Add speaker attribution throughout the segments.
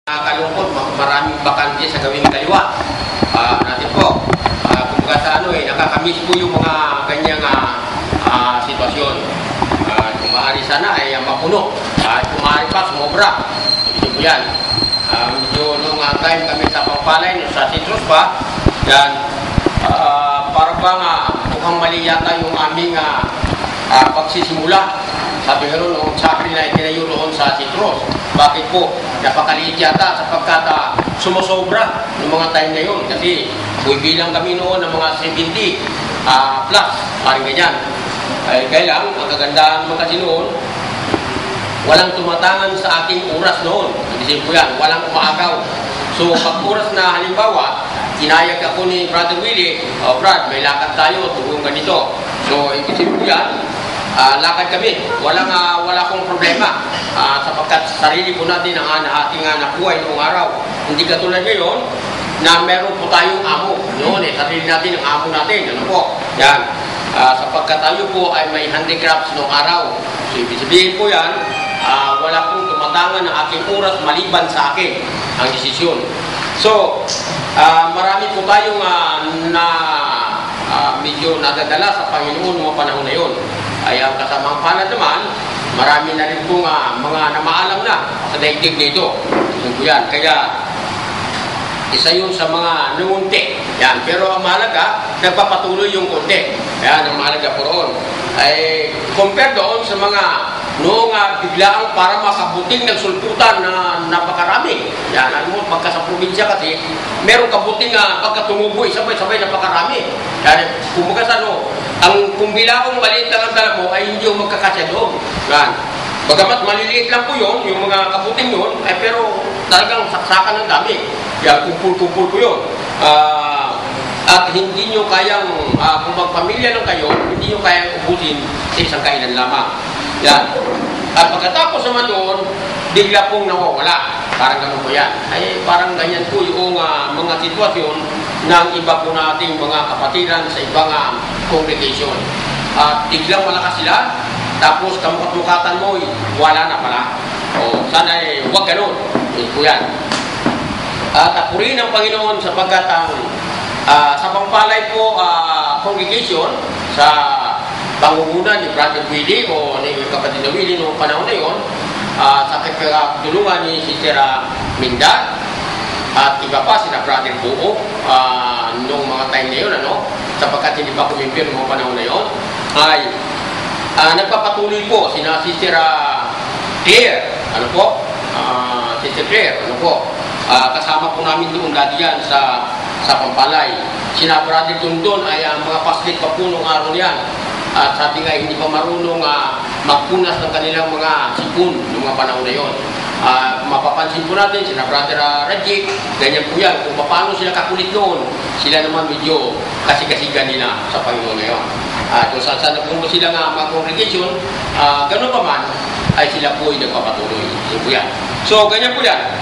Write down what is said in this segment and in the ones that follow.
Speaker 1: Nakakalungkot, maraming bakante sa gawing kaliwa. Natin po, kumbaga sa nakakamiss po yung mga ganyang sitwasyon. Kung maaari sana ay mapuno. Kung maaari pa, sumobra. Ito po yan. Medyo nung time kami sa Pampalay, sa Citrus pa, yan, para bang mukhang mali yata yung aming pagsisimula. Sabi nga noon, sabi na itinayo roon sa Citrus. Bakit po? Napakaliit yata sapagkat sumusobra ng mga time na yun. Kasi bilang kami noon ng mga 70 plus, parang ganyan. Kaya lang, ang kagandahan naman kasi noon, walang tumatangan sa ating oras noon. Ibig po yan, walang umaagaw. So, pag oras na halimbawa, inayag ako ni Brother Willie, Brad, may lakad tayo, tugong ganito. So, ibig po yan, lakad kami. Wala akong problema. Sapagkat sarili po natin ang ating nakuha noong araw. Hindi katulad ngayon na meron po tayong amo. Noon sarili natin ang amo natin. Ano po? Yan. Sapagkat tayo po ay may handicrafts noong araw. So, ibig sabihin po yan, wala pong tumatangan ng aking oras maliban sa akin ang desisyon. So, marami po tayong medyo nadadala sa Panginoon mga panahon na yun. Ay ang kasamang palad naman, marami na rin pong mga namaalam na sa daigdig nito. Yun po yan. Kaya, isa yun sa mga numunti. Yan. Pero ang mahalaga, nagpapatuloy yung konti. Yan, ang mahalaga po roon. Ay, compare doon sa mga noong biglaang para makabuting ng sulputan na napakarami. Yan, alam mo, pagka sa probinsya kasi, meron kabuting pagka tumuboy, sabay-sabay napakarami. Yan, kumbaga sa kung bilaong maliit lang ang dala mo, ay hindi yung magkakasya doon. Yan. Bagamat maliliit lang po yun, yung mga kabuting yun, pero talagang saksakan ng dami. Yan, kumpul-kumpul po yun. At hindi nyo kayang, kung magpamilya lang kayo, hindi nyo kayang ubusin sa isang kainan lamang. Yan. At pagkatapos naman doon, bigla pong nawawala. Parang gano'n po yan. Ay parang ganyan po yung mga sitwasyon ng iba po nating mga kapatiran sa ibang congregation. At biglang malakas sila, tapos kamukhat-mukhatan mo, wala na pala. O sana huwag gano'n. Yan po yan. At purihin ang Panginoon sapagkat sa Pampalay po congregation, sa pangunguna ni Brother Willie o ni kapatid na Willie noong panahon na yun, sa tulungan ni Sister Minda at iba pa sina Brother Buo noong mga time na yun, sapagkat hindi pa kumimpir noong panahon na yun, ay nagpapatuloy po sina Sister Claire, Sister Claire, kasama po namin doon dati yan sa Pampalay. Sina Brother Dundon ay mga paslit pa po noong araw yan. At sabi nga, hindi pa marunong magpunas ng kanilang mga sipon noong mga panahon na yun. Mapapansin po natin, sina Brother Rajic, ganyan po yan. Kung paano sila kakulit noon, sila naman medyo kasi-kasiga nila sa Panginoon na yun. Kung saan na po sila mga congregation, gano'n pa man, ay sila po ay nagpapatuloy. Yan po yan. So, ganyan po yan.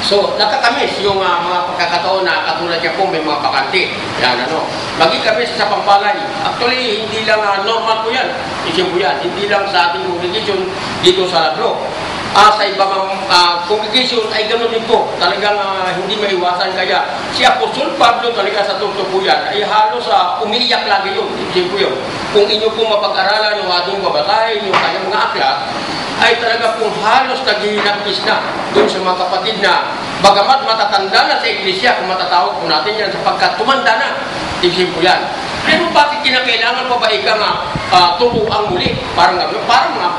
Speaker 1: So, nakakamiss yung mga pagkakataon na katulad niya po may mga bakante. Yan, maging kami sa Pampalay. Actually, hindi lang normal po yan. Isip po yan. Hindi lang sa ating congregation dito sa Lablo. Sa ibang congregation ay gano'n din po. Talagang hindi maiwasan. Kaya si Apostol Pablo talaga sa totoo po yan ay halos umiiyak lagi yun. Isip po yun. Kung inyo po mapag-aralan yung ating babatay, yung kanyang mga aklat, ay talaga pong halos naghihinagpis na doon sa mga kapatid na bagamat matatanda na sa iglesia, kung matatawag po natin yan sapagkat tumanda na, isip po yan. Pero bakit kinakailangan pa ba ikang tubuang muli? Parang mga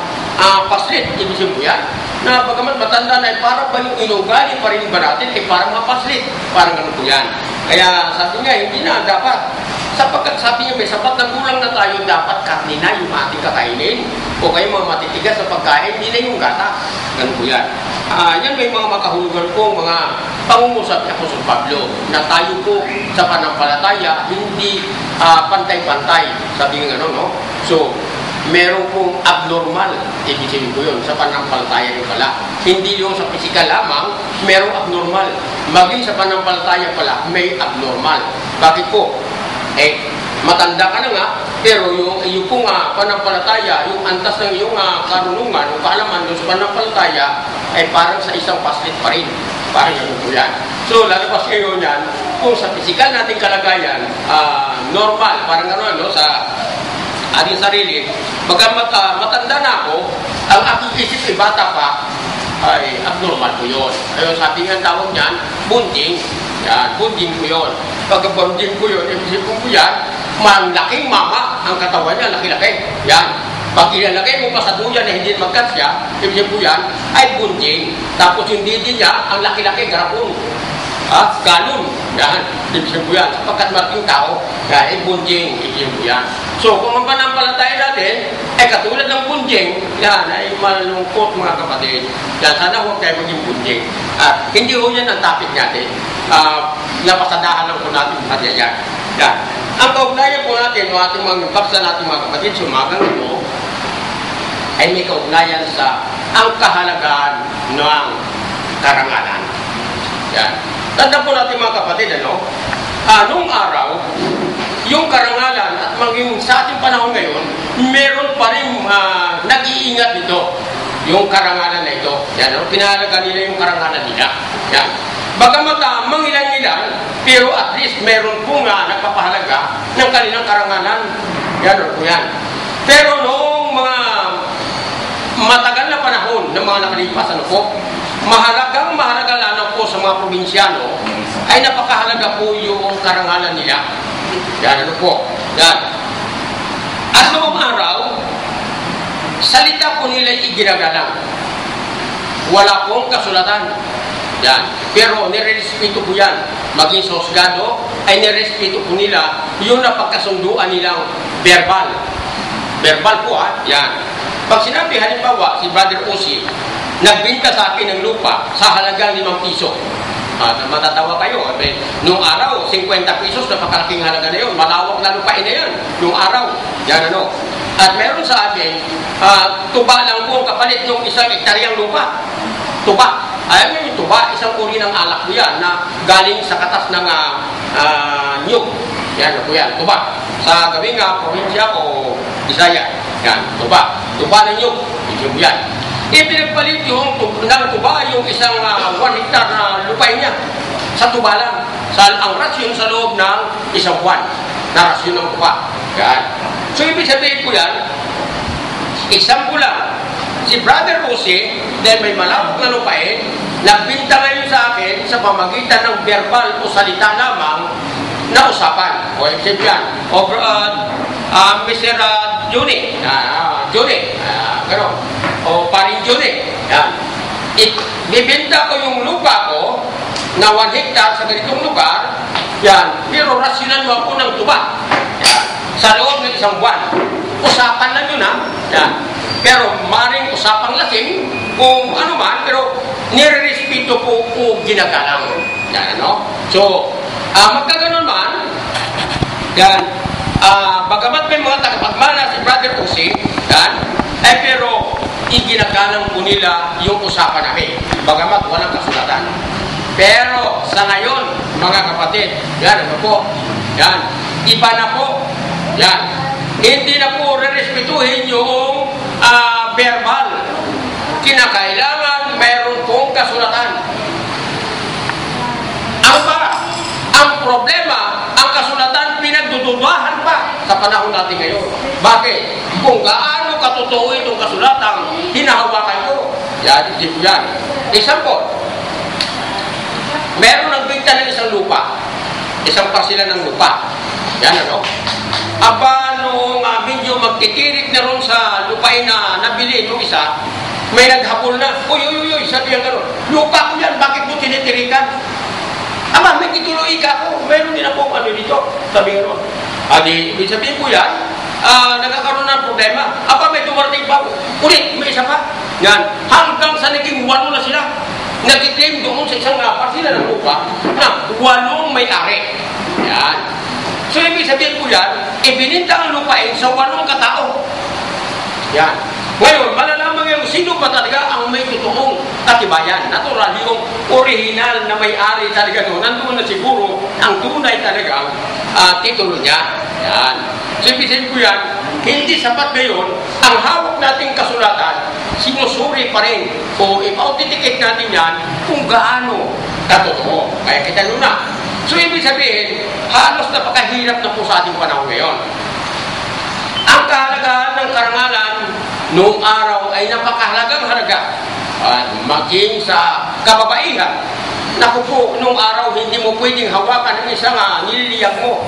Speaker 1: paslit, isip po yan. Na bagamat matanda na, parang ba yung inugali pa rin ba natin, parang mga paslit. Parang gano'n po yan. Kaya sabi nga, hindi na dapat. Sapagkat sabi niya, may sapat na gulang na tayo, dapat karne na yung ating kakainin. O kayo mga matitigas sa pagkain, hindi na yung gata. Ganun po yan. Yan may mga makahulugan po, mga pangungusap ni Apostol Pablo, na tayo po sa panampalataya, hindi pantay-pantay. Sabi nga gano'n, So, meron pong abnormal, ibigin ko yun, sa panampalataya nyo pala. Hindi yung sa pisikal lamang, merong abnormal. Maging sa panampalataya pala, may abnormal. Bakit po? Matanda ka na nga, pero yung pong panampalataya, yung antas ng iyong karunungan, o kaalaman doon sa panampalataya, ay parang sa isang paslit pa rin. Parang ganun po yan. So, lalabas kayo yan, kung sa physical nating kalagayan, normal, parang gano'n, no, sa ating sarili, bagamat matanda na ako, ang aking isip ay bata pa, ay abnormal po yun. Kaya sabi nga tawag niyan, bonding. Yan, bonding po yun. Pag bonding po yun, ibig po yan, malaking mama ang katawan niya, laki-laki. Yan. Pag ilalagay mo pa sa duyan na hindi magkasya, ibig po yan, ay bonding. Tapos yung didi niya, ang laki-laki, garapon. Galon. Yan. Ibig po yan. Sapagkat malaking tao, ay bonding. Ibig po yan. So, kung ang panampalataya natin, ay katulad ng bunjing, yan, ay malungkot mga kapatid. Yan, sana huwag tayo maging bunjing. Hindi ho yan ang topic natin. Napasadahan lang po natin natin yan. Yan. Ang kaugnayan po natin, o ating mga baksa natin mga kapatid, sumagang ito, ay may kaugnayan sa ang kahalagaan ng karangalan. Yan. Tanda po natin mga kapatid, ano? Noong araw, yung karangalan at maging sa ating panahon ngayon, meron pa rin nag-iingat nito. Yung karangalan na ito. Yan, no? Pinahalaga nila yung karangalan nila. Yan. Bagamat mangilan-ilan, pero at least meron po nga nagpapahalaga ng kanilang karangalan. Yan, no? Yan. Pero noong mga matagal na panahon ng mga nakalipas, ano po, mahalaga lalo po sa mga probinsyano, ay napakahalaga po yung karangalan nila. Yan, ano po. Yan. At noong araw, salita po nila iginagalang. Wala pong kasulatan. Yan. Pero nirespeto po yan. Maging sa husgado, ay nirespeto po nila yung napagkasunduan nilang verbal. Verbal po yan. Pag sinabi, halimbawa, si Brother Osi, nagbinta sa akin ng lupa sa halagang 5 piso. Matatawa kayo. Noong araw, 50 pesos, napakalaking halaga na yun. Malawak na lupain na yan. Noong araw. Yan ano. At meron sa amin, tuba lang po kapalit ng isang hektaryang lupa. Tuba. Ayaw mo yung tuba, isang uri ng alak po yan na galing sa katas ng nyug. Yan po yan, tuba. Sa gawing probinsya o Bisaya. Yan, tuba. Tuba ng nyug. Yung yan. Pinagpalit yung ng tuba, yung isang 1 hektar na lupain niya. Sa tuba lang. Ang rasyon sa loob ng isang buwan. Na rasyon ng tuba. Yan. So, ibig sabihin ko yan, example lang, si Brother Jose, dahil may malawak na lupain, nagbinta ngayon sa akin sa pamagitan ng verbal o salita lamang na usapan. O, ibig sabihin yan. O, Mr. Johnny, gano'n. O paring Johnny, yan. Bibenta ko yung lupa ko na 1 hektar sa ganitong lugar, yan. Pero rasyonan mo ako ng tuba. Yan. Sa loob ng isang buwan. Usapan lang yun, Yan. Pero maring usapang lasing, kung ano man, pero nire-respeto po o ginagalang. Yan, ano? So, magkaganon man, yan, bagamat may mga tagapagmana si Brother Jose, yan, pero iginagalang po nila yung usapan namin. Bagamat walang kasulatan. Pero sa ngayon, mga kapatid, yan, ano po, yan, iba na po, yan, hindi na po re-respetuhin yung verbal. Kinakailangan mayroon pong kasulatan. Ang problema, ang kasulatan pinagdududahan pa sa panahon natin ngayon. Bakit? Kung gaano katotoo itong kasulatang hinahawakan ko. Yan, yan. Example, meron nagbigta ng isang lupa, isang parsila ng lupa. Yan, ano? Nung medyo magtitirik na ron sa lupain na nabili nung isa, may naghabol na, uy, sabi yan gano'n, lupa ko yan, bakit mo tinitirikan? May tituloy ka ako, meron din akong ano dito, sabi gano'n. Ibig sabihin ko yan, nagkakaroon ng problema. May dumarating pa, ulit, may isa pa. Yan, hanggang sa naging 8 na sila, nag-claim doon sa isang parsila ng lupa na 8 may-ari. Yan. So, ibig sabihin ko yan, ibininta ang lupain sa 8 katao. Yan. Ngayon, malalaman ngayon, sino ba talaga ang may totoong katibayan? Natural, yung original na may-ari talaga doon. Nandun na siguro ang tunay talagang titulo niya. Yan. So, ibig sabihin ko yan, hindi sapat ngayon, ang hawak nating kasulatan sinusuri pa rin o ipa-authenticate natin yan kung gaano katotoo. Kaya kita na. So, ibig sabihin, halos napakahirap na po sa ating panahon ngayon. Ang kahalagahan ng karangalan noong araw ay napakahalagang halaga. Maging sa kababaihan. Naku po, noong araw hindi mo pwedeng hawakan ng isang nililiyag mo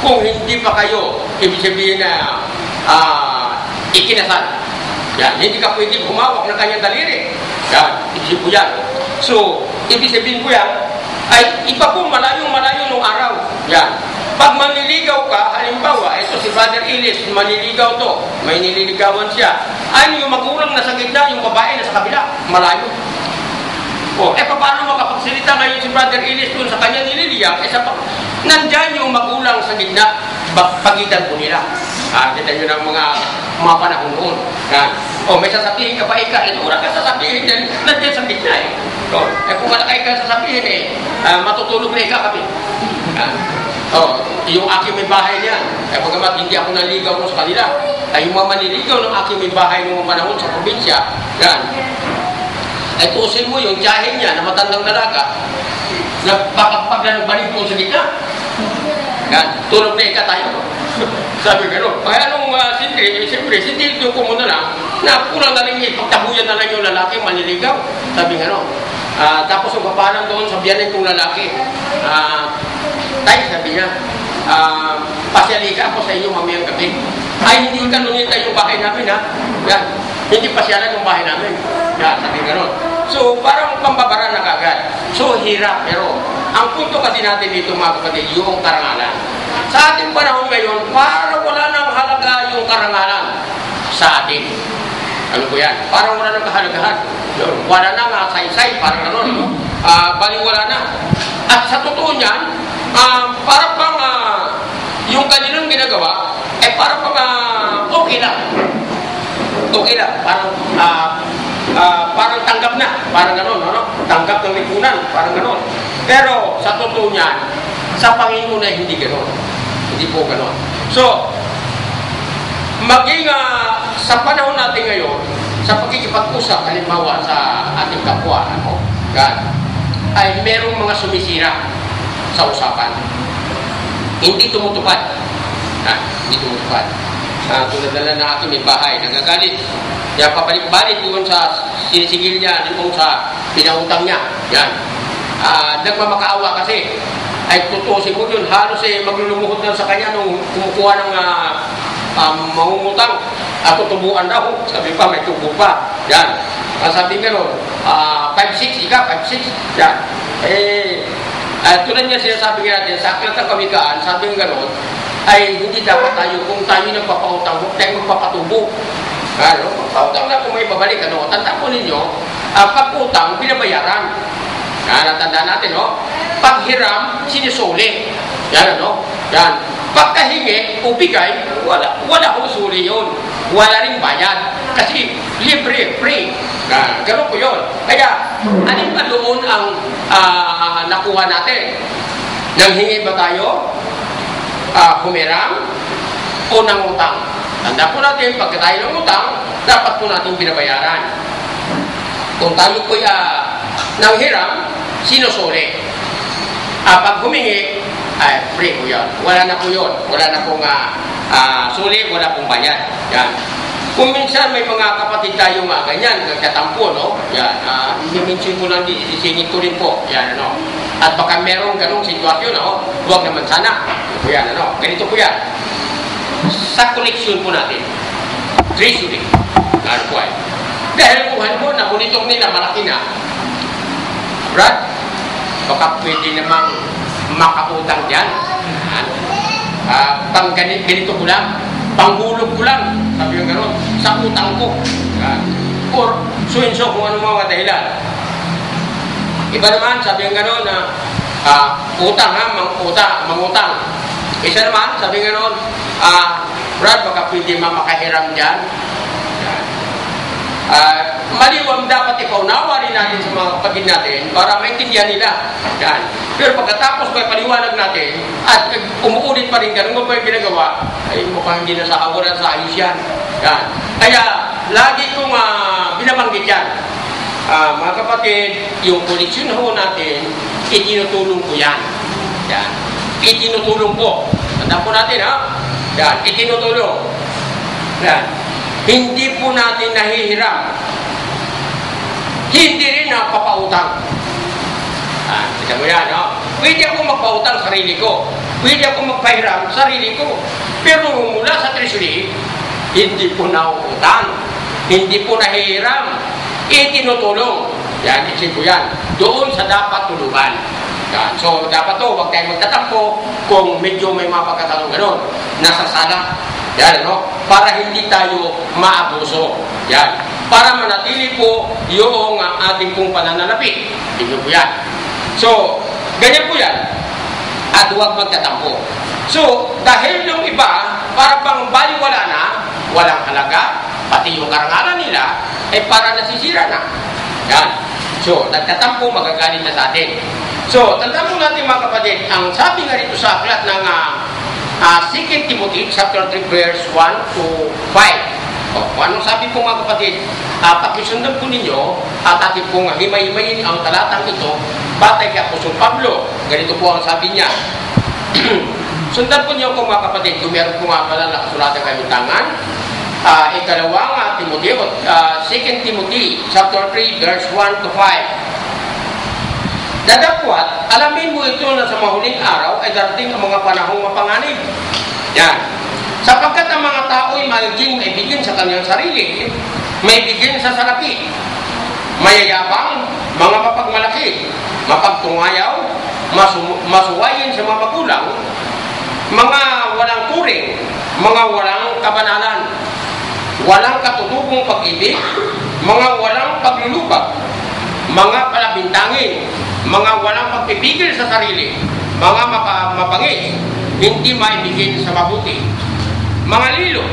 Speaker 1: kung hindi pa kayo, ibig sabihin na ikinasal. Yan, hindi ka pwedeng humawak ng kanyang daliri. Yan, isip po yan. So, ibig sabihin po yan, ay iba po malayong-malayo nung araw. Yan. Pag manliligaw ka, halimbawa, ito si Father Ilis, manliligaw to, may nililigawan siya. Ay, yung magulang nasa gitna, yung babae nasa kabila, malayo. Paano makapagsalita ngayon si Brother Ilis dun sa kanya nililiyak? Nandyan yung magulang sa gitna, pagitan po nila. Kita nyo ng mga panahon noon. May sasabihin ka pa ika, wala ka sasabihin yan, nandyan sa gitna eh. Kung wala ka sasabihin matutulog na ika kami. Yung aking may bahay niyan, pagamat hindi ako naligaw sa kanila, yung mga maniligaw ng aking may bahay noong panahon sa probinsya, yan. Tuusin mo yung tiyahin niya na matandang dalaga, nagpapagpag na ng banig po sa gitna. Yan, tulog na ika tayo. Sabi gano'n. Kaya nung siyempre, sintildo ko muna lang, na kulang na rin ipagtabuyan na lang yung lalaki maniligaw. Sabi gano'n. Tapos yung kapanan doon, sabihanin kong lalaki, tay, sabi niya, pasyali ka ako sa inyo mamayang gabi. Ay, hindi ka nunita yung bahay namin, ha? Yan. Hindi pasyalan yung bahay namin. Yan, sabi gano'n. So, parang pambabara na kagad. So, hirap. Pero, ang punto kasi natin dito, mga kapatid, yung karangalan. Sa ating panahon ngayon, parang wala nang halaga yung karangalan sa atin. Ano po yan? Parang wala nang kahalagahan. Wala nang saysay, parang gano'n. Baling wala na. At sa totoo niyan, para pang yung kanilang ginagawa ay para pang okay lang. Okay lang. Parang tanggap na. Parang gano'n, ano? Tanggap ng lipunan. Parang gano'n. Pero sa totoo niyan, sa Panginoon ay hindi gano'n. Hindi po gano'n. So, maging sa panahon natin ngayon, sa pagkikipag-usap, halimbawa sa ating kapwa, ay merong mga sumisira sa usapan. Hindi tumutupad. Hindi tumutupad. Tulad na aking may bahay, nagagalit. Kaya pabalik-balik doon sa sinisigil niya, doon sa pinautang niya. Yan. Nagmamakaawa kasi. Ay tutusin mo yun, halos maglulumuhod na sa kanya nung kumukuha ng mangungutang at tutubuan daw. Sabi pa, may tubo pa. Yan. Sabi nga nun, 5-6, ika, 5-6. Yan. Tulad niya sinasabi nga natin, sa aklat ng kawikaan, sabi nga gano'n, ay hindi dapat tayo, kung tayo nagpapautang, huwag tayo magpapatubo. Pautang na kung may babalik, tandaan po ninyo, pag-utang, binabayaran. Natandaan natin, paghiram, sinisuli. Yan, Yan. Pagkahingi, ubigay, wala husuli yun. Wala rin bayad. Kasi libre, free. Ganun po yun. Kaya, alin ba doon ang nakuha natin? Nanghingi ba tayo? Humiram? O nangutang? Tanda po natin, pagka tayo nangutang, dapat po natin binabayaran. Kung tayo po nanghiram, sinusuli. Pag humingi, ay free po yun. Wala na po yun. Wala na pong suli, wala pong bayad. Yan. Kung minsan may mga kapatid tayo ganyan, nagkatampo, Yan. I-mention ko lang, isingit ko rin po. Yan, At baka merong ganong sitwasyon, huwag naman sana. Yan, Ganito po yan. Sa collection po natin, treasury. Ano po ay? Dahil kung mo, namunitong nila, malaki na. Brad, baka pwede namang makautang dyan. Pang ganito ko lang, panghulog ko lang, sabi yung gano'n, sa utang ko. Or, so-and-so kung ano mga dahilan. Iba naman, sabi yung gano'n na, utang mangutang. Isa naman, sabi yung gano'n, Brad, baka pwede makahiram dyan. Maliwang dapat ipaunawa rin natin sa mga kapatid natin para maintindihan nila. Yan. Pero pagkatapos may paliwanag natin at umuulit pa rin ganun mo pa yung ginagawa, ay mukhang hindi na sa awaran sa ayos yan. Yan. Kaya lagi kong binabanggit yan. Mga kapatid, yung koleksyon ho natin, itinutulong ko yan. Yan. Itinutulong ko. Tandaan po natin, ha? Yan. Itinutulong. Yan. Hindi po natin nahihiram. Hindi rin napapautang. Kita mo yan, no? Pwede ako magpautang sarili ko. Pwede ako magpahiram sarili ko. Pero mula sa treasury, hindi po nauutang. Hindi po nahihiram. Itinutulong. Yan, isip ko yan. Doon sa dapat tulugan. Yan. So, dapat to, huwag tayong magtatampo kung medyo may mga pagkatanong gano'n. Nasasala. Yan, no? Para hindi tayo maabuso. Yan. Para manatili po yung ating pong pananalapi. Tingnan po yan. So, ganyan po yan. At huwag magtatampo. So, dahil yung iba, para bang baliwala na, walang halaga, pati yung karangalan nila, ay para nasisira na. Yan. So, nagtatampo, magagalit na sa atin. So, tandaan po natin mga kapatid, ang sabi nga rito sa aklat ng 2 Timothy, chapter 3, verse 1 to 5. Kung anong sabi po mga kapatid, pakisundan po ninyo at atin pong himay-himayin ang talatang ito batay kay Apostol Pablo. Ganito po ang sabi niya. Sundan po niyo po mga kapatid, kung meron po nga pala nakasulatan kayong tangan. Ikalawang Timothy, 2 Timothy, chapter 3, verse 1 to 5. Dadapwat, alamin mo ito na sa mahuling araw ay darating ang mga panahong mapanganib. Yan. Sapagkat ang mga tao ay magiging maibigin sa kanyang sarili, maibigin sa salapi, mayayabang, mga mapagmalaki, mapagtungayaw, masuwayin sa mga magulang, mga walang turing, mga walang kabanalan, walang katutubong pag-ibig, mga walang paglulubag, mga palabintangin, mga walang pagpipigil sa sarili, mga mabangis, hindi maibigin sa mabuti, mga lilo,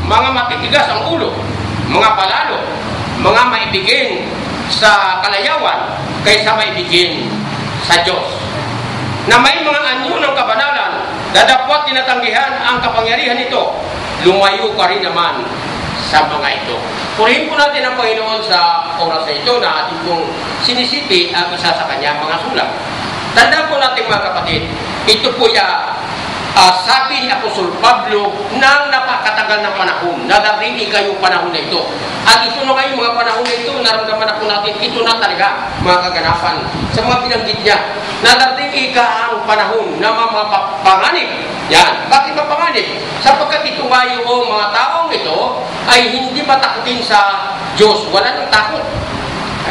Speaker 1: mga matitigas ang ulo, mga palalo, mga maibigin sa kalayawan kaysa maibigin sa Diyos, na may mga anyo ng kabanalan, dadapwat tinatanggihan ang kapangyarihan nito, lumayo ka rin naman sa mga ito. Purihin po natin ang Panginoon sa oras na ito na ating pong sinisiti ang isa sa kanyang mga sulat. Tandaan po natin mga kapatid, ito po sabi ni Apostol Pablo nang napakatagal ng panahon, nadarinig kayong panahon na ito. At ito na ngayong mga panahon na ito, naramdaman na po natin, ito na talaga mga kaganapan sa mga binanggit niya. Nadarinig ka ang panahon na mapapanganib. Yan. Bakit mapanganib? Sapagkat ito nga yung mga taong ito ay hindi matakutin sa Diyos. Wala nang takot.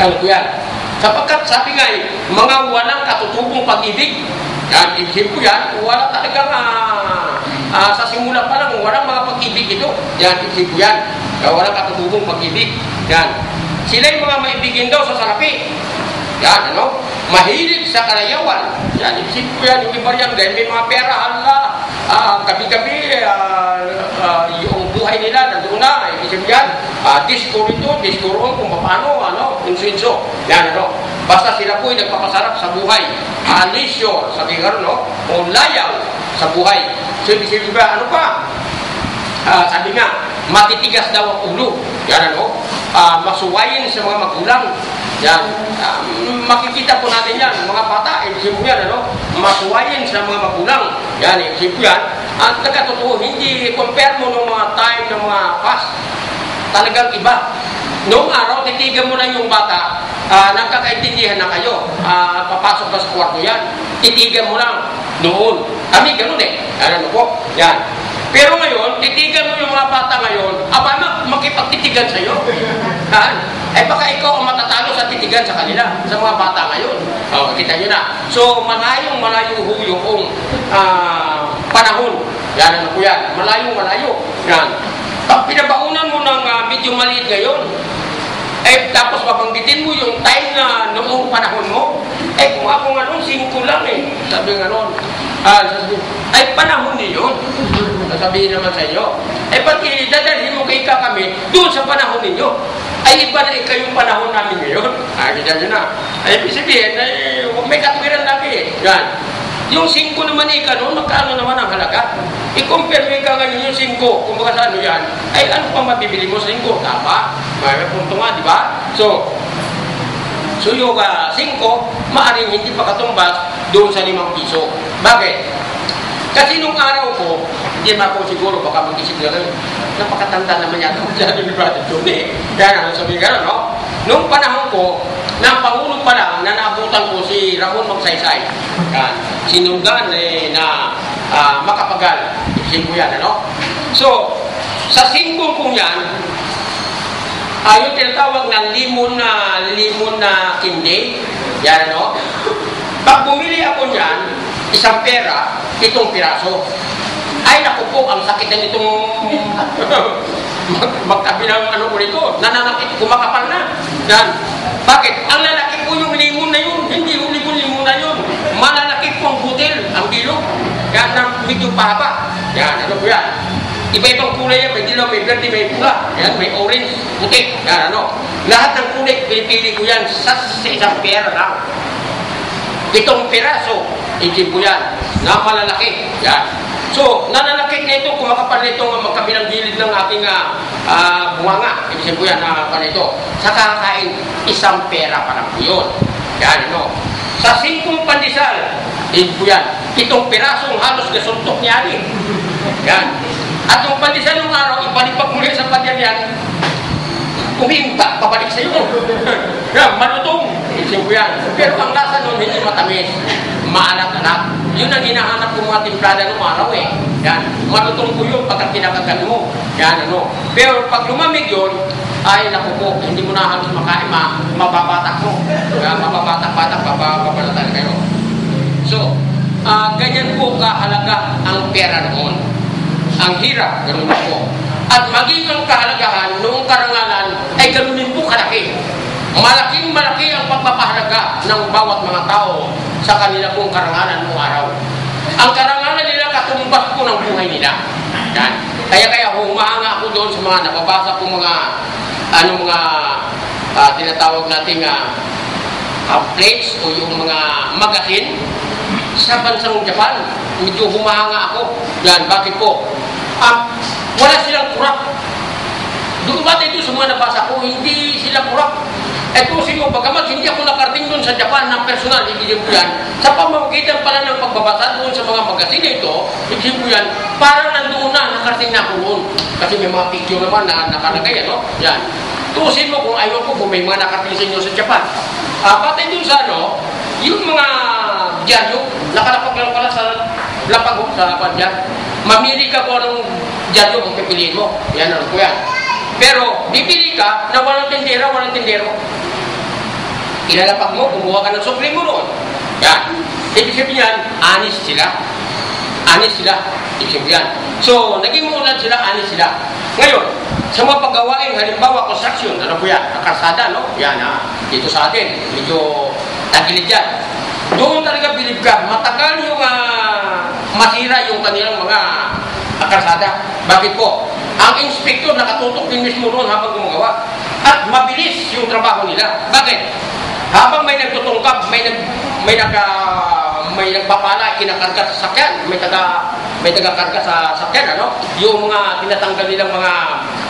Speaker 1: Alam ko yan. Sapagkat sabi nga mga walang katutubong pag-ibig. Yan, ibig ko yan, wala talagang sa simula pa lang, walang mga pag-ibig ito. Yan, ibig ko yan. Walang katutubong pag-ibig. Yan. Sila yung mga maibigin daw sa salapi. Yan, ano? Mahilig sa kalayawan. Yan, ibig ko yan, yung iba yan, dahil may mga pera, gabi-gabi, yung buhay nila, nandun na, ibig yan, disco rito, disco roon, kung paano, insuinso. Yan, ano? Basta sila po ay nagpapasarap sa buhay. Alisyo, sabi nga rin, no? O layaw sa buhay. So, ibig ba, ano pa? Sabi nga, matitigas daw ang ulo. Yan, ano? Masuwayin sa mga magulang. Yan. Makikita po natin yan. Mga bata, ibig po yan, ano? Masuwayin sa mga magulang. Yan, ibig po yan. At nagkatotoo, hindi compare mo ng mga time ng mga past. Talagang iba. Noong araw, titigan mo lang yung bata, nagkakaintindihan na kayo, papasok na sa kwarto yan, titigan mo lang noon. Kami, ganun eh. Ano po? Yan. Pero ngayon, titigan mo yung mga bata ngayon, makipagtitigan sa'yo. Baka ikaw ang matatalo sa titigan sa kanila, sa mga bata ngayon. Kita nyo na. So, malayong yung panahon. Yan, ano po yan. Malayong. Yan. Pag pinabaunan mo ng medyo maliit ngayon, tapos mabanggitin mo yung time na noong panahon mo, kung ako nga noon, 5 lang eh. Sabi nga noon, panahon niyo yun. Sasabihin naman sa inyo, pati dadalhin mo kay kami, doon sa panahon ninyo, ay iba na kayong panahon namin ngayon. Kita nyo na. Ibig sabihin, may katwiran lagi eh. Yan. Yung 5 naman noon, magkano naman ang halaga? I-compare mo ka ngayon yung 5, kung baka sa ano yan, ay ano pa mabibili mo sa 5? Tama? May punto nga, di ba? So yung 5, maaaring hindi pa katumbas doon sa 5 piso. Bakit? Kasi nung araw ko, hindi naman ako siguro, baka mag-isip na rin, napakatanda naman yata masyado ni Brother Johnny. Kaya sabihin gano'n, no? Nung panahon ko, na Pangulo pa lang, na naabutan ko si Ramon Magsaysay. Yan. Sinunggan na makapagal. Isin ko yan, ano? So, sa 5 kong yan, yung tinatawag na limon na kindi, yan, ano? Pag bumili ako niyan, isang pera, 7 piraso. Ay, naku po, ang sakit na itong magkabilang ano ko nito, nananakit, kumakapal na. Yan. Bakit? Ang lalaki po yung limon na yun, hindi yung limon na yun. Malalaki po ang butil, ang bilog. Yan, na medyo pahaba. Yan, ano po yan? Iba-ibang kulay yan, may dilaw, may verde, may pula. Yan, may orange, puti. Yan, ano? Lahat ng kulay, pinipili ko yan sa isang pera lang. 7 piraso, itin po yan, na malalaki. Yan. So, nananakit na ito, kumakapal na ito ang magkabilang gilid ng aking bunganga. Ibig po yan, ito. Sa kakain, 1 pera pa lang po yun. Yan, ano. Sa 5 pandesal, ibig po yan, 7 pirasong halos gasuntok niya rin. Yan. At yung pandesal ng araw, ibalik-bag muli sa pader yan, uminta, pabalik sa iyo. Yan, malutong. Ibig po yan. Pero ang lasa nun, hindi matamis. Maalat-alat. Yun ang hinahanap ko mga timplada ng araw eh. Yan. Malutong ko yun pagka kinakagat mo. Yan, ano. Pero pag lumamig yun, ay naku po, hindi mo na halos makain, mababatak mo. Yan, mababatak-batak, babalatan kayo. So, ganyan po kahalaga ang pera noon. Ang hirap, ganoon po. At maging ang kahalagahan noong karangalan ay ganoon po kalaki. Malaking-malaki ang pagpapahalaga ng bawat mga tao sa kanila pong karangalan noong araw. Ang karangalan nila katumbas po ng buhay nila. Yan. Kaya humahanga ako doon sa mga nababasa po mga tinatawag nating plates o yung mga magazine sa bansang Japan. Medyo humahanga ako. Yan, bakit po? Wala silang kurap. Doon ba ito sa mga nabasa ko, hindi sila kurap. Ito mo, bagamat hindi ako nakarating doon sa Japan ng personal, hindi ko yan. Sa pamamagitan pala ng pagbabasa doon sa mga magazine ito, hindi ko yan, parang nandoon na, nakarating na ako doon. Kasi may mga picture naman na nakalagay, ano? Yan. Tuusin mo kung ayaw ko kung may mga nakarating sa inyo sa Japan. Pati doon sa yung mga dyaryo, nakalapag lang pala sa lapag sa dyan. Mamili ka kung anong dyaryo kung pipiliin mo. Yan, ano ko yan. Pero, bibili ka na walang tindero. Ilalapag mo, kumuha ka ng sukli mo noon. Yan. Ibig sabihin yan, honest sila. Ibig sabihin yan. So, naging muunad sila, honest sila. Ngayon, sa mga paggawain, halimbawa, construction, ano po yan? Akarsada, no? Yan, dito sa atin, medyo tagilid yan. Doon talaga bilib ka, matagal yung masira yung kanilang mga akarsada. Bakit po? Ang inspektor nakatutok din mismo roon habang gumagawa. At mabilis yung trabaho nila. Bakit? Habang may nagtutungkap, may nagpapala, kinakarga sa sakyan, may taga-karga sa sakyan, ano? Yung mga tinatanggal nilang mga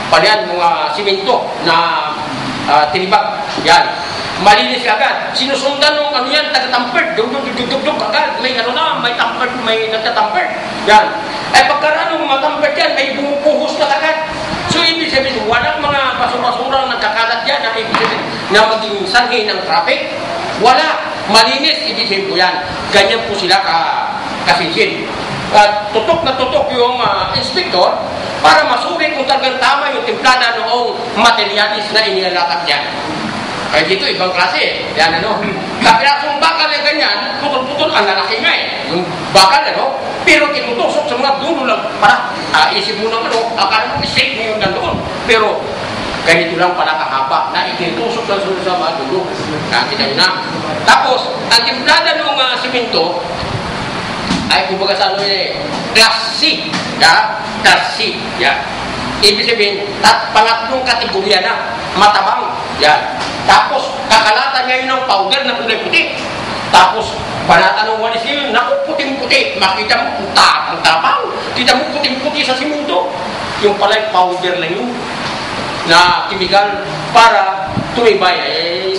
Speaker 1: palian, mga simento na tinibag. Yan. Malinis agad. Sinusundan nung yan, taga-tampered. Dug agad. May tampered, may nagtatampered. Yan. Ay pagkaraan ng matampered yan, may bumupuhos na agad. So, ibig sabihin, walang mga basura-basura nagkakalat yan na ibig sabihin na maging sanhi ng traffic. Wala. Malinis, ibig sabihin po yan. Ganyan po sila kasinsin. Tutok na tutok yung inspektor para masuri kung talagang tama yung timplada noong materialis na inilalatag yan. Kaya dito, ibang klase. Yan, ano. Kapirasong bakal na ganyan, putol-putol, ang lalaki nga eh. Yung bakal, ano. Pero tinutusok sa mga dulo lang. Para, isip mo naman, akala mo, isip mo yung nandoon. Pero, ganito lang pala kahaba na itinutusok lang sa mga dulo. Nakita nyo na. Tapos, ang timplada ng simento, ay kumbaga sa ano yun eh, class C. Class C. Yan. Ibig sabihin, pangatlong kategorya na, matabang. Yan. Tapos, kakalatan ngayon ng powder na kulay puti. Tapos, banata ng walis yun, naku, puting-puti. Makita mo, tapang-tapang. Kita mo puting-puti sa simundo. Yung pala'y powder lang yun na chemical para tumibay.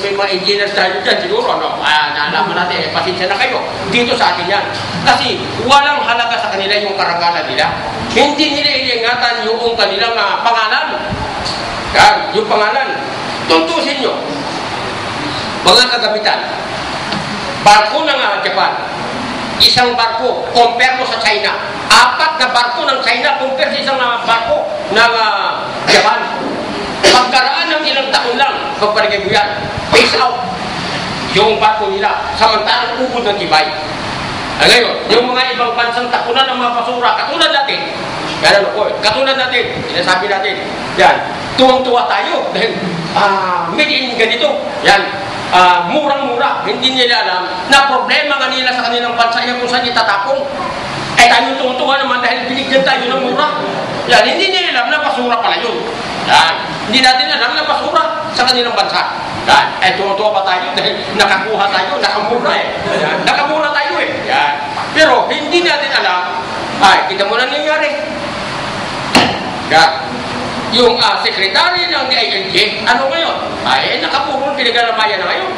Speaker 1: May mga engineers tayo dyan siguro, ano? Naalaman natin, pasensya na kayo. Dito sa atin yan. Kasi walang halaga sa kanila yung karangalan nila. Hindi nila iniingatan yung kanilang pangalan. Yan, yung pangalan. Tuntusin nyo. Mga kagamitan. Barko ng Japan. Isang barko, compare mo sa China. 4 na barko ng China, compare sa isang barko ng Japan. Pagkaraan ng ilang taon lang, pagparigay mo yan, face out yung barko nila, samantalang ubod ng tibay. Ngayon, yung mga ibang bansang takunan ng mga basura, katulad natin, katulad natin, sinasabi natin, yan, tuwang-tuwa tayo, dahil made in ganito, yan, murang-mura, hindi nila alam na problema kanila sa kanilang bansa yan kung saan itatapon. Tayo tuwang-tuwa naman dahil binigyan tayo ng mura. Yan, hindi nila alam na basura pala yun. Yan, hindi natin alam na basura sa kanilang bansa. Yan, tuwang-tuwa pa tayo dahil nakakuha tayo, nakamura Yan, nakamura tayo Yan. Pero hindi natin alam, kita mo na nangyayari. Yan. Yung sekretary ng DILG, ano ngayon? Nakapurong pinaglalamayan na ngayon.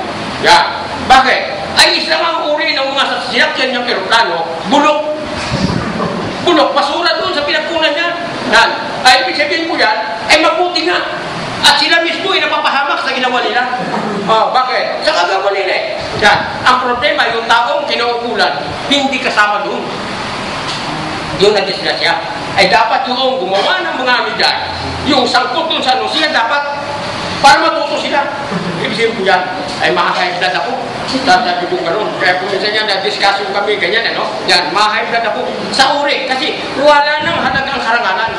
Speaker 1: Yan. Bakit? Ay isang ang uri ng mga sasakyan ng eroplano, bulok. Bulok, basura doon sa pinagkunan niya. Yan. Ay, ibig sabihin ko yan, ay mabuti nga. At sila mismo ay napapahamak sa ginawa nila. Bakit? Sa kagawa nila Yan. Ang problema, yung taong kinaukulan, hindi kasama doon. Yung nagdisgrasya. Ay dapat yung gumawa ng mga amidad, yung sangkot doon sa sila dapat, para matuto sila. Ibig sabihin ko yan, ay makaka-high-blood ako. Sabi ko gano'n. Kaya kung minsan yan, na-discussion kami, ganyan, Yan, makaka-high-blood ako sa uri. Kasi wala nang halagang karangalan.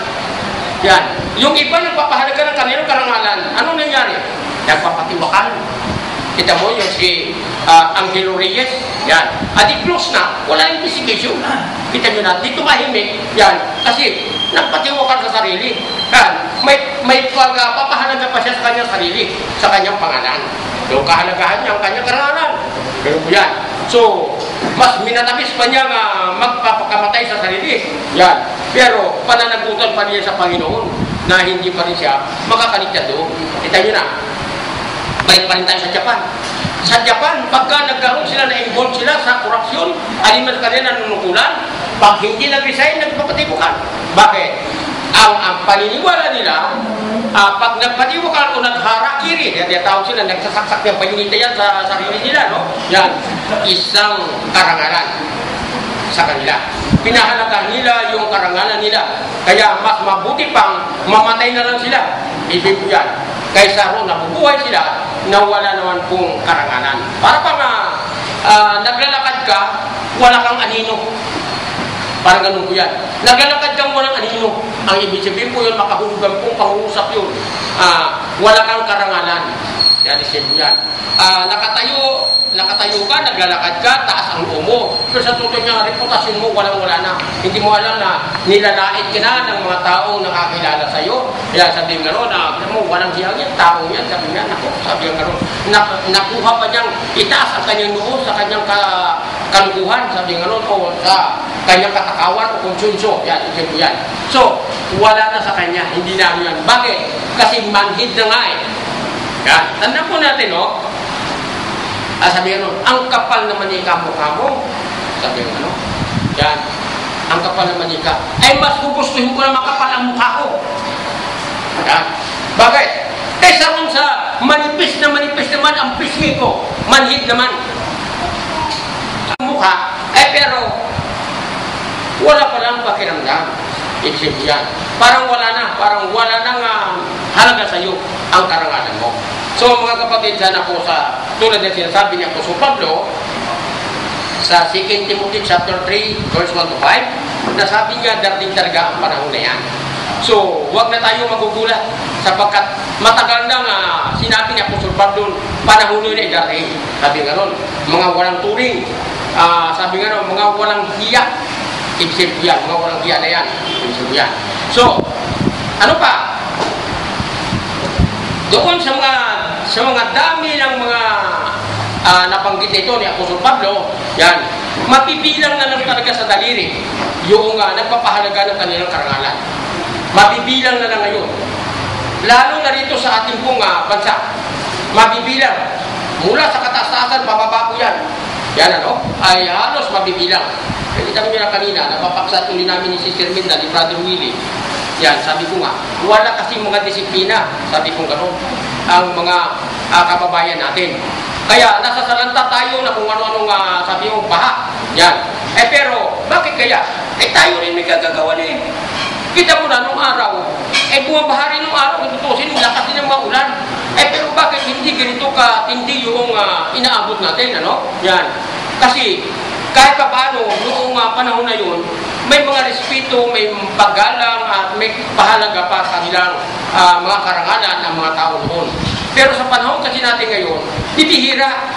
Speaker 1: Yan. Yung iba nagpapahalaga ng kanilang karangalan, ano nangyari? Nagpapatiwakan. Kita mo yung si Angelo Reyes, yan. At i-close na, wala investigation. Kita nyo na, dito mahimik, yan. Kasi nagpatiwakan sa sarili. Yan. May papahalaga pa siya sa kanyang sarili, sa kanyang pangalan. Yung kahalagahan niya, ang kanyang karangalan. Pero yan. So, mas minatamis pa niya magpapakamatay sa sarili. Yan. Pero, pananagutan pa niya sa Panginoon na hindi pa rin siya makakaligtas doon. Kita nyo na. Balik pa rin tayo sa Japan. Sa Japan, pagka nagkaroon sila na-involve sila sa korupsyon, alin man kanila nanunukulan, pag hindi nag-resign, nagpapatibukan. Bakit? Ang paniniwala nila, pag nagpatibukan o nagharakiri, tawag sila, nagsasaksak ng panginitayan sa sarili nila, Yan, isang karangalan sa kanila. Pinahalagahan nila yung karangalan nila. Kaya mas mabuti pang mamatay na lang sila. Ibig ko yan. Kaysa ron nabubuhay sila na wala naman pong karangalan. Para pang naglalakad ka, wala kang anino. Parang ganun ko yan. Naglalakad kang walang anino. Ang ibig sabihin po yun, makahulugan pong pangusap yun. Wala kang karangalan. Yan, yan. Nakatayo ka, naglalakad ka, taas ang umo. Pero sa totoo niya, reputasyon mo, walang-wala na. Hindi mo alam na nilalait ka na ng mga taong nakakilala sa'yo. Kaya sabihin nga ron, walang hiyang yan, taong yan, sabihin nga, sabihin nga ron, nakuha pa niyang itaas ang kanyang noo sa kanyang kalukuhan, sabihin nga ron, o sa kanyang katakawan o konsunso. Yan, isip ko yan. So, wala na sa kanya, hindi na yan. Bakit? Kasi manhid na nga Yan, tandaan po natin, sabi nga ang kapal na manika mukha mo. Sabi nga, Yan, ang kapal na manika. Ay, mas gugustuhin ko na makapal ang mukha ko. Yan. Bakit? Kaysa ron sa manipis naman ang pisngi ko. Manhid naman. Ang mukha, pero wala pa lang pakiramdam. Isip yan. Parang wala nang halaga sa'yo ang karangalan mo. So mga kapatid, sana po tulad na sinasabi niya po sa Pablo, sa 2 Timothy chapter 3, verse 1 to 5, nasabi niya darating talaga ang panahon na yan. So, huwag na tayo magugulat sapagkat matagal na sinabi niya po sa Pablo, panahon na yun darating. Sabi nga ron, mga walang turing, sabi nga ron, mga walang hiya. Ibig yan, mga walang hiya na yan. Ibig yan. So, ano pa? Doon sa mga dami ng mga nabanggit nito ni Apostol Pablo, yan, Mapibilang na lang talaga sa daliri yung nagpapahalaga ng kanilang karangalan. Mabibilang na lang ngayon. Lalo na rito sa ating pong bansa. Mabibilang. Mula sa kataas-taasan, bababa po yan. Yan ay halos mabibilang. Kita nyo na kanina, napapaksa tuloy namin ni Sister Minda, ni Brother Willie. Yan, sabi ko nga, wala kasi mga disiplina, sabi ko gano'n, ang mga kababayan natin. Kaya nasasalanta tayo na kung ano-anong sabi mo, baha. Yan. Pero, bakit kaya? Tayo rin may gagagawa eh. Kita mo na nung araw, bumabaha rin nung araw, tutusin, lakas din ang maulan. Pero bakit hindi ganito katindi yung inaabot natin, Yan. Kasi, kahit pa paano, noong panahon na yun, may mga respeto, may paggalang, at may pahalaga pa sa kanilang mga karangalan ng mga tao noon. Pero sa panahon kasi natin ngayon, bibihira.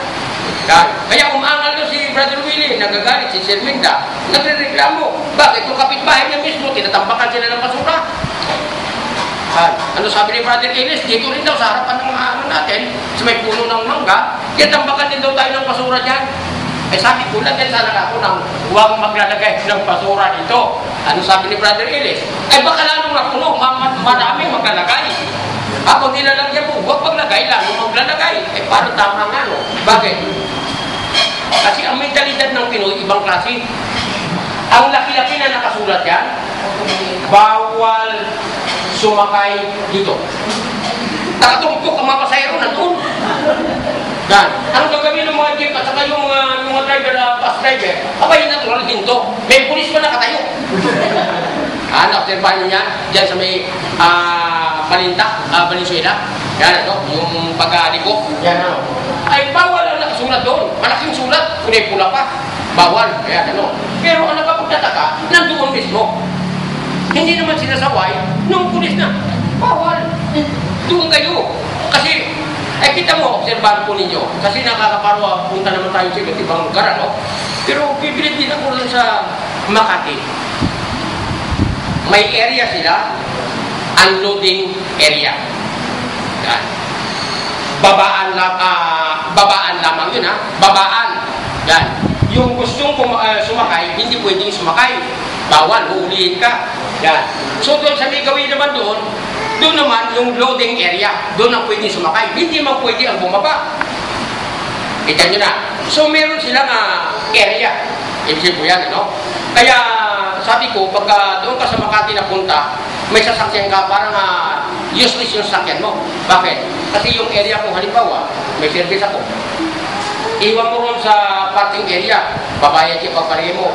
Speaker 1: Kaya umangal doon si Brother Willie, nagagalit si Sir Minda, nagre-reklamo. Bakit? Kung kapitbahay niya mismo, tinatambakan sila ng basura. Ano sabi ni Brother Ellis, dito rin daw sa harapan ng natin, sa may puno ng mangga, tinatambakan din daw tayo ng basura dyan. Sabi ko, lagyan sana ako ng huwag maglalagay ng basura dito. Ano sabi ni Brother Ellis? Baka lalong napuno, maraming maglalagay. Pag nilalagyan mo, huwag maglagay lang, maglalagay. Parang tama nga, Bakit? Kasi ang mentalidad ng Pinoy, ibang klase. Ang laki-laki na nakasulat yan, bawal sumakay dito. Nakatumpok ang mga pasayro na doon. Yan. Anong gagawin ng mga jeep at saka yung mga driver, bus driver? Abay, natural hinto. May pulis pa nakatayo. Naobserbahan nyo yan? Diyan sa may Valenzuela. Yan, yung pag-aliko. Yan, ay bawal ang nakasulat doon. Malaking sulat. Kunay pula pa. Bawal. Kaya, Pero ang nakapagtataka, nandoon mismo. Hindi naman sinasaway nung pulis na. Bawal. Doon kayo. Kasi, kita mo, obserbahan po ninyo. Kasi nakakaparwa, punta naman tayo sa iba't ibang lugar, Pero pipilit din ako rin sa Makati. May area sila, unloading area. Yan. Babaan lamang yun, Babaan. Yan. Yung gustong sumakay, hindi pwedeng sumakay. Bawal, uulihin ka. Yan. So doon sa may gawin naman doon naman yung loading area, doon ang pwedeng sumakay. Hindi man pwede ang bumaba. Kita nyo na. So meron silang area. Ibig po yan, Kaya sabi ko, pagka doon ka sa Makati na punta, may sasakyan ka, parang useless yung sasakyan mo. Bakit? Kasi yung area ko, halimbawa, may service ako. Iwan mo ron sa parking area, babayad yung pagparingin mo,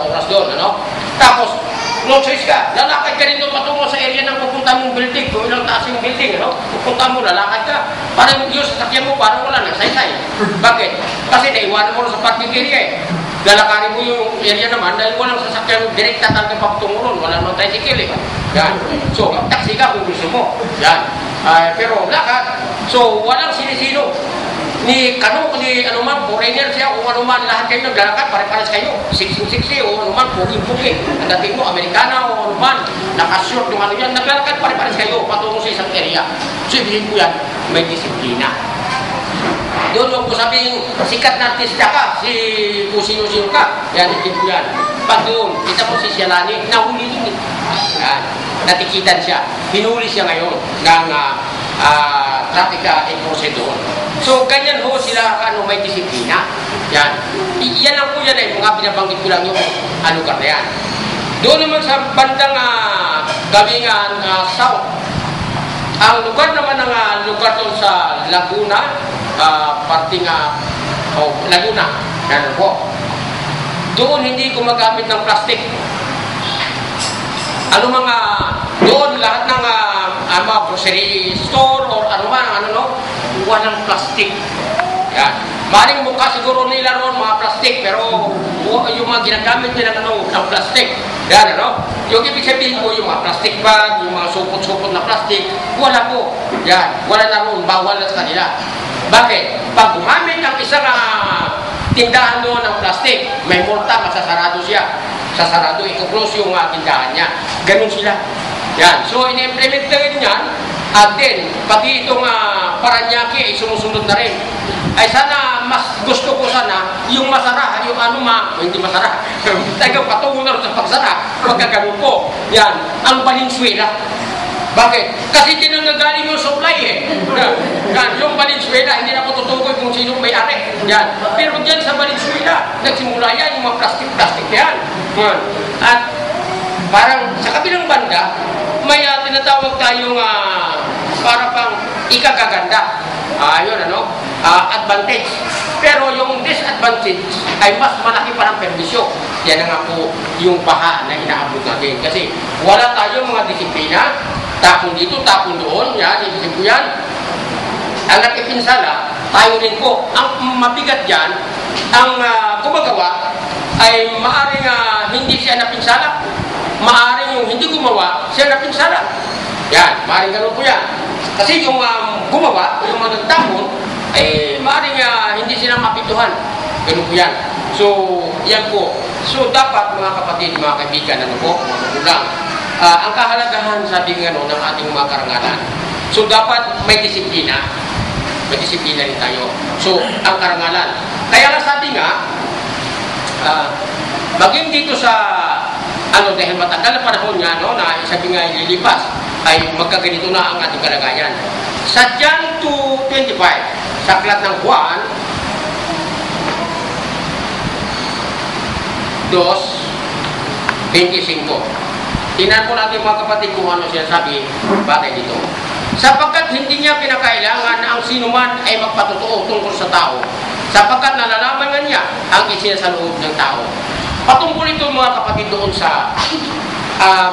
Speaker 1: oras doon, Tapos, no choice ka, lalakad ka rin doon patungo sa area ng pupunta mong building, kung ilang taas yung building, pupunta mo, lalakad ka. Parang yung sasakyan mo, parang wala, nagsaysay. Bakit? Kasi naiwanan mo sa parking area Lalakarin mo yung area naman dahil walang sasakyan direkta talaga patungo ron, wala naman tricycle Yan. So, taxi ka kung gusto mo. Yan. Pero lakad. So, walang sinisino. Ni anuman, foreigner siya, kung anuman, lahat kayo naglalakad, pare-pares kayo. 60-60 o anuman, puking-puking. Ang dating mo, Amerikana o anuman, nakashort yung yan, naglalakad, pare-pares kayo, patungo sa isang area. So, ibigin ko yan, may disiplina. Doon huwag ko sabihin, sikat na artista ka, kung sino-sino ka. Yan, ibigin ko yan. Pag doon, kita mo si Sialani, nahuli doon Yan, natikitan siya. Hinuli siya ngayon ng traffic enforcer doon. So, ganyan ho sila, may disiplina. Yan. Yan lang po yan mga binabanggit ko lang yung lugar na yan. Doon naman sa bandang gawingan south, ang lugar naman ng lugar doon sa Laguna, parting Laguna, yan po. Doon hindi gumagamit ng plastic. Doon lahat ng mga grocery store or walang plastic. Yan. Maring mukha siguro nila ron mga plastic, pero yung mga ginagamit nila ng plastic. Yan, Yung ibig sabihin ko, yung mga plastic bag, yung mga supot-supot na plastic, wala po. Yan. Wala na ron, bawal na sa kanila. Bakit? Pag gumamit ng isang tindahan doon ng plastic, may multa, masasarado siya. Sasarado, i-close yung tindahan niya. Ganun sila. Yan. So, in-implement na rin yan. At then, pati itong Paranaque ay sumusunod na rin. Ay sana, mas gusto ko sana, yung masara, yung hindi masara. Talagang patungo na sa pagsara. Pagkaganon po. Yan, ang Valenzuela. Bakit? Kasi din ang nagaling yung supply eh. Yan, yung Valenzuela, hindi na ko tutukoy kung sinong may-ari. Yan. Pero dyan sa Valenzuela, nagsimula yan, yung mga plastic-plastic yan. Yan. At parang sa kabilang banda, may tinatawag tayong para pang ikagaganda. Yun ano, advantage. Pero yung disadvantage ay mas malaki pa ng permisyo. Yan na nga po yung baha na inaabot natin. Kasi wala tayong mga disiplina. Tapon dito, tapon doon, yan, ibig ko yan. Ang nakipinsala, tayo rin po. Ang mabigat dyan, ang gumagawa ay maaaring hindi siya napinsala. Maaaring yung hindi gumawa, siya napinsala. Yan, maaaring ganun po yan. Kasi yung gumawa, yung mga nagtapon, ay maaaring hindi sila mapituhan. Ganun po yan. So, yan po. So, dapat mga kapatid, mga kaibigan, ano po, mga magulang, ang kahalagahan, sabi nga no, ng ating mga karangalan. So, dapat may disiplina. May disiplina rin tayo. So, ang karangalan. Kaya nga sabi nga, maging dito sa, dahil matagal na panahon nga, no, na sabi nga ililipas, ay magkaganito na ang ating kalagayan. Sa John 2:25, sa aklat ng Juan, 2:25. Tingnan po natin mga kapatid kung ano siya sabi batay dito. Sapagkat hindi niya pinakailangan ang sinuman ay magpatotoo tungkol sa tao. Sapagkat nalalaman nga niya ang isinasalood ng tao. Patungkol ito mga kapatid doon sa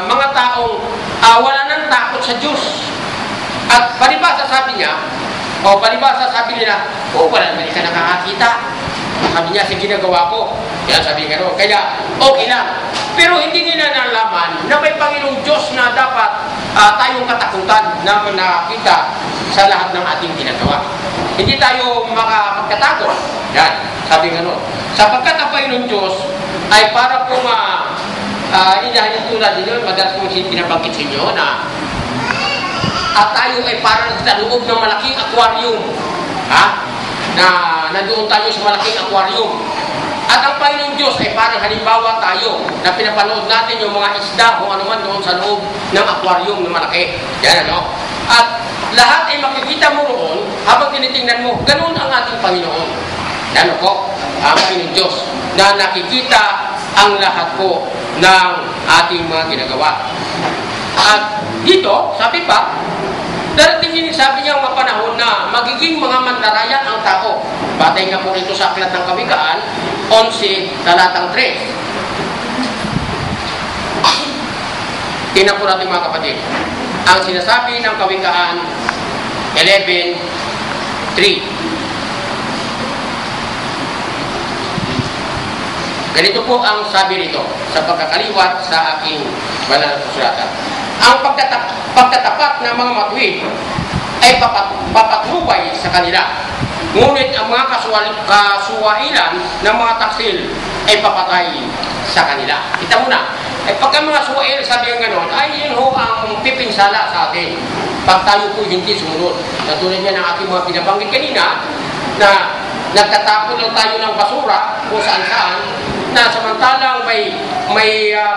Speaker 1: mga taong wala nang takot sa Diyos. At palibasa sabi niya, palibasa sabi nila, wala naman ka nakakakita. Sabi niya, sa ginagawa ko. Yan sabi nga ro. Kaya, okay lang. Pero hindi nila nalaman na may Panginoong Diyos na dapat tayong katakutan na nakita sa lahat ng ating ginagawa. Hindi tayo makapagkatakot. Yan, sabi nga ro. Sapagkat ang Panginoong Diyos ay para pong inahin tulad din yun, madalas kong pinabanggit sa inyo na at tayo ay parang sa loob ng malaking aquarium. Na nandoon tayo sa malaking aquarium. At ang Panginoong Diyos ay parang halimbawa tayo na pinapanood natin yung mga isda kung ano man doon sa loob ng aquarium na malaki. Yan ano. At lahat ay makikita mo roon habang tinitingnan mo. Ganun ang ating Panginoon. Yan po, ang Panginoong Diyos na nakikita ang lahat po ng ating mga ginagawa. At dito, sabi pa, darating din sabi niya mga panahon na magiging mga mandaraya ang tao. Batay nga po rito sa aklat ng Kawikaan, 11, talatang 3. Tingnan po natin mga kapatid. Ang sinasabi ng Kawikaan, 11:3. Ganito po ang sabi rito sa pagkakaliwat sa aking banal na kasulatan. Ang pagtatapat ng mga matuwid ay papatnubay sa kanila. Ngunit ang mga kasuwailan ng mga taksil ay papatay sa kanila. Kita mo na. Ay pagka mga suwail, sabi ang gano'n, ay yun ho ang pipinsala sa atin. Pag tayo po hindi sumunod. Natulad niya ng ating mga pinabanggit kanina, na nagtatapon lang tayo ng basura kung saan-saan, na samantalang may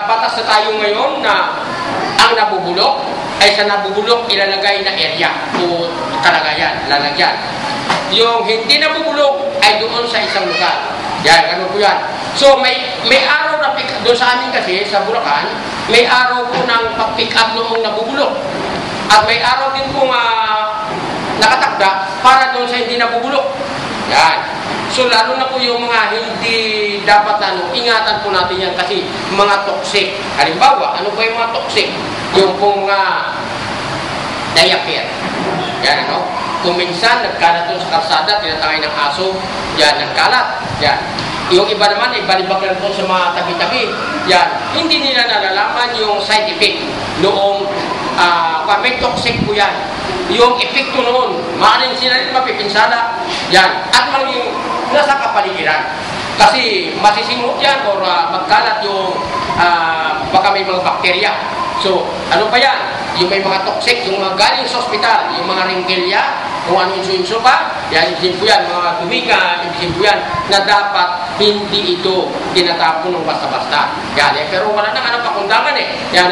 Speaker 1: batas na tayo ngayon na ang nabubulok ay sa nabubulok ilalagay na area o kalagayan, lalagyan. Yung hindi nabubulok ay doon sa isang lugar. Yan, ano po yan. So may araw na pick up, doon sa amin kasi, sa Bulacan, may araw po ng pag-pick up noong nabubulok. At may araw din pong nakatakda para doon sa hindi nabubulok. Yan. So lalo na po yung mga hindi dapat ingatan po natin yan kasi mga toxic. Halimbawa, ano po yung mga toxic? Yung pong diaper. Yan ano? Kung minsan nagkalat doon sa kalsada, tinatangay ng aso, yan, nagkalat. Yan. Yung iba naman, ibalibag lang doon sa mga tabi-tabi. Yan. Hindi nila nalalaman yung side effect noong may toxic po yan. Yung epekto noon, maaaring sila rin mapipinsala. Yan. At maging nasa kapaligiran. Kasi masisimot yan or magkalat yung baka may mga bakterya. So, ano pa yan? Yung may mga toxic, yung mga galing sa ospital, yung mga ringkilya, o kung ano inso-inso pa, yan, ibigin po yan, mga tumika, ibigin po yan, na dapat hindi ito tinatapon ng basta-basta. Yan, pero wala nang ano pakundangan Yan,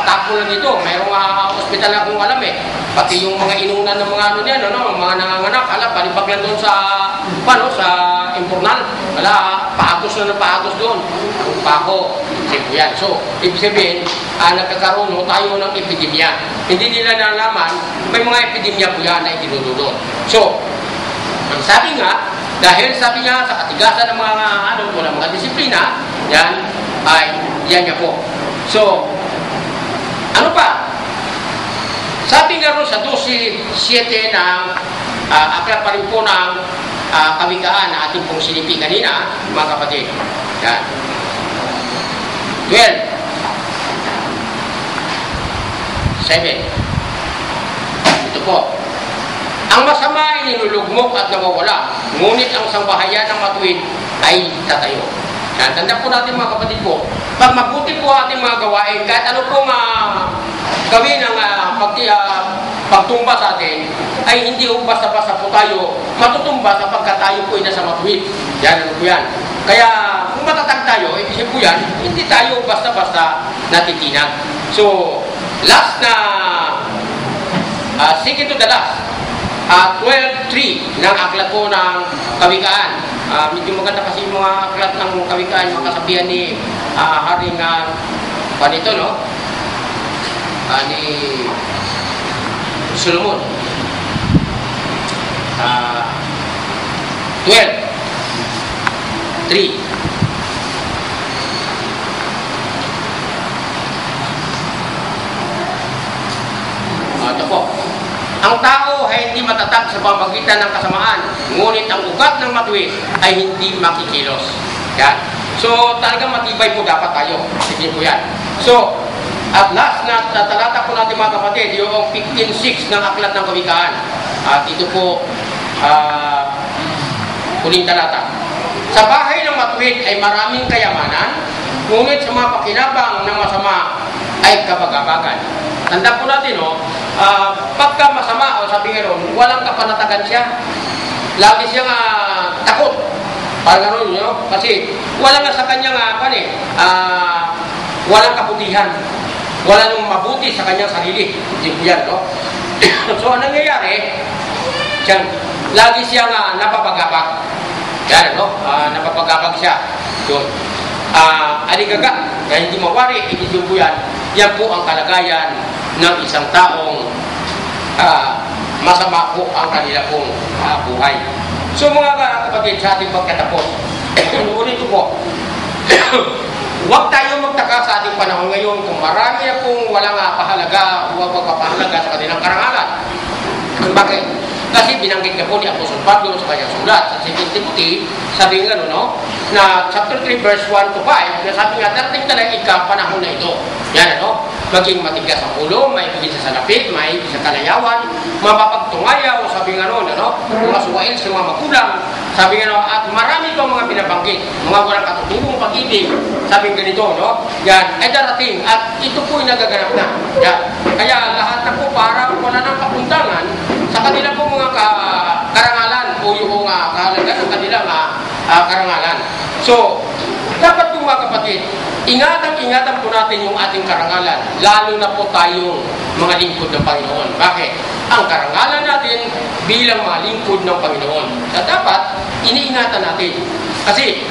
Speaker 1: tapo lang dito. Mayroong ospital na akong alam Pati yung mga inunan ng mga ano niyan, mga nanganganak, palibag lang doon sa impurnal. Paagos na paagos doon. Pako, yan. So, ibig sabihin, nagkakaroon tayo ng epidemya. Hindi nila nalaman, may mga epidemya po yan na itinudulot. So, ang sabi nga, dahil sabi nga sa katigasan ng mga disiplina, yan niya po. So, ano pa? Sabi nga rin sa 12:7 ng aklat pa rin po ng kawikaan na ating pong sinipi kanina, mga kapatid. Yan. 12:7. Ito po. Ang masama ay ninulugmok at nawawala, ngunit ang sambahayan ng matuwid ay tatayo. Yan, tanda po natin mga kapatid po, pag mabuti po ating mga gawain, kahit ano pong gawin ng pagtumba sa atin, ay hindi po basta-basta po tayo matutumba sapagkat tayo po ay nasa matuwid. Yan, ano po yan. Kaya kung matatag tayo, ibig po yan, hindi tayo basta-basta natitinag. So, last na, second to the last, 12:3 ng aklat po ng kawikaan. Medyo maganda kasi yung mga aklat ng kawikaan, yung kasabihan ni Haring panito, ni Solomon. 12:3. Ito po. Ang tao ay hindi matatag sa pamagitan ng kasamaan, ngunit ang ugat ng matuwid ay hindi makikilos. Yan. So, talagang matibay po dapat tayo. Sige po yan. So, at last na talata po natin mga kapatid, yung 15:6 ng aklat ng kawikaan. At ito po, huling talata. Sa bahay ng matuwid ay maraming kayamanan, ngunit sa mga pakinabang ng masama ay kabagabagan. Tanda po natin, pagka masama, sabi nga ron, walang kapanatagan siya. Lagi siyang takot. Parang gano'n, kasi wala nga sa kanyang, walang kabutihan. Wala nang mabuti sa kanyang sarili. Yan, So, anong nangyayari? Lagi siyang napapagabag. Yan, napapagabag siya. Yun. Aligaga, kaya hindi mawari, ibigin po yan. Yan po ang kalagayan ng isang taong masama po ang kanila pong buhay. So mga kapatid, sa ating pagkatapos, ulit po, huwag tayo magtaka sa ating panahon ngayon kung marami na pong walang pahalaga, huwag magpapahalaga sa kanilang karangalan. Bakit? Kasi binanggit ka po ni Apostol Pablo sa kanyang sulat sa 2 Timothy, sabi nga na chapter 3 verse 1 to 5, na sabi nga, darating talaga panahon na ito. Yan, maging matigas ang ulo, may higit sa salapit, may higit sa kalayawan, mapapagtungayaw, sabi nga mga suwail sa mga magulang, sabi nga at marami itong mga binabanggit, mga walang katutubong pag-ibig, sabi nga ganito, yan, ay darating, at ito po ay nagaganap na. Yan. Kaya lahat na po parang wala nang kapuntangan sa kanilang po mga karangalan o yung kahalagan ng kanilang karangalan. So, dapat po mga kapatid, ingatan po natin yung ating karangalan, lalo na po tayong mga lingkod ng Panginoon. Bakit? Ang karangalan natin bilang mga lingkod ng Panginoon. At dapat, iniingatan natin. Kasi,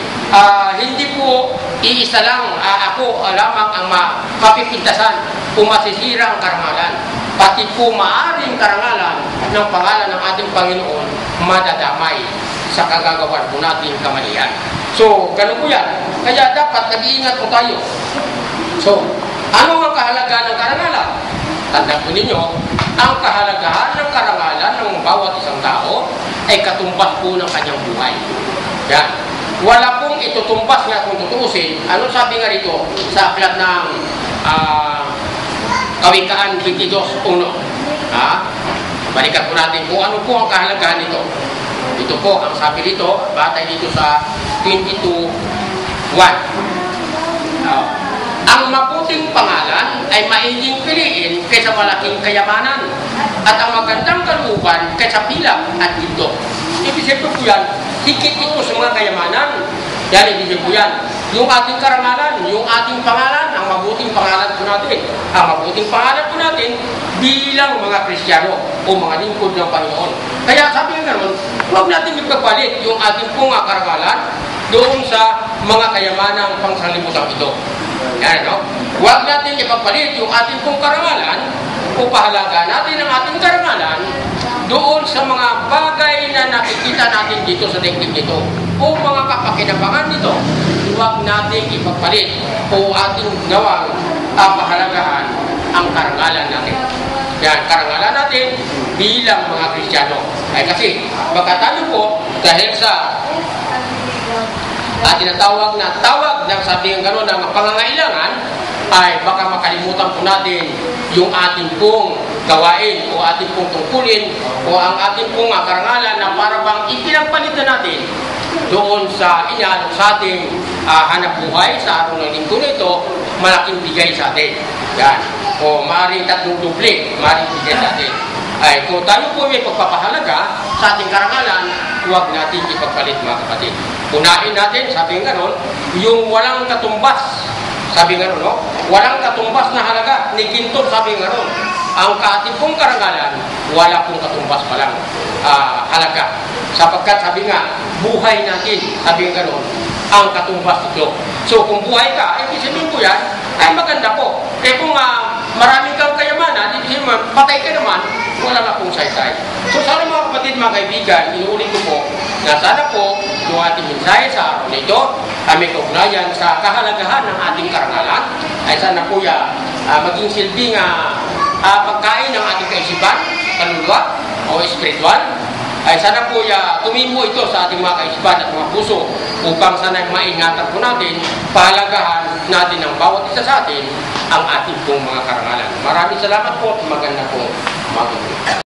Speaker 1: hindi po iisa lang ako lamang ang mapipintasan kung masisira ang karangalan. Pati po maaring karangalan ng pangalan ng ating Panginoon madadamay sa kagagawan po natin kamalian. So, ganun po yan. Kaya dapat nag-iingat po tayo. So, ano ang kahalagahan ng karangalan? Tandaan po ninyo, ang kahalagahan ng karangalan ng bawat isang tao ay katumbas po ng kanyang buhay. Yan. Wala pong itutumbas nga kung tutuusin. Ano sabi nga rito sa aklat ng Kawikaan 22:1? Balikan po natin kung ano po ang kahalagahan nito. Ito po, ang sabi dito, batay dito sa 22:1. Ang mabuting pangalan karangalan ay maiging piliin kaysa malaking kayamanan at ang magandang kalooban kaysa pilak at ginto. Ibig sabihin po yan, higit ito sa mga kayamanan. Yan, ibig sabihin po yan. Yung ating karangalan, yung ating pangalan, ang mabuting pangalan po natin. Ang mabuting pangalan po natin bilang mga Kristiyano o mga lingkod ng Panginoon. Kaya sabi nga naman, huwag natin ipagpalit yung ating pong karangalan doon sa mga kayamanang pangsalimutan ito. Yan, no? Huwag natin ipagpalit yung ating pong karangalan o pahalaga natin ang ating karangalan doon sa mga bagay na nakikita natin dito sa daigdig nito o mga kapakinabangan nito. Huwag natin ipagpalit o ating gawang pahalagahan ang karangalan natin. Yan, karangalan natin bilang mga Kristiyano. Ay kasi, baka tayo po, dahil sa tinatawag na tawag ng sabihin gano'n ng pangangailangan, ay baka makalimutan po natin yung ating pong gawain o ating pong tungkulin o ang ating pong karangalan na para bang ipinagpalitan natin doon sa inaalok sa ating hanap buhay sa araw ng linggo nito, malaking bigay sa atin. Yan. O maaaring tatlong duble, maaaring bigay sa atin. Ay, kung tayo po may pagpapahalaga sa ating karangalan, huwag natin ipagpalit mga kapatid. Unahin natin, sabi nga nun, yung walang katumbas. Sabi nga nun, no? Walang katumbas na halaga ni Ginto, sabi nga nun. Ang ating pong karangalan, wala pong katumbas pa lang halaga. Sapagkat sabi nga, buhay natin, sabi nga nun, ang katumbas ito. So kung buhay ka, ibig sabihin ko yan, ay maganda po. Kaya kung maraming kang kayamanan, ibig sabihin patay ka naman, wala na pong saysay. So sana mga kapatid, mga kaibigan, inuulit ko po, na sana po, yung ating mensahe sa araw nito, may kaugnayan sa kahalagahan ng ating karangalan, ay sana po maging silbing pagkain ng ating kaisipan, kaluluwa o espiritual. Ay sana po tumimo ito sa ating mga kaisipan at mga puso upang sana maingatan po natin, pahalagahan natin ng bawat isa sa atin ang ating pong mga karangalan. Maraming salamat po at maganda po mga kapatid.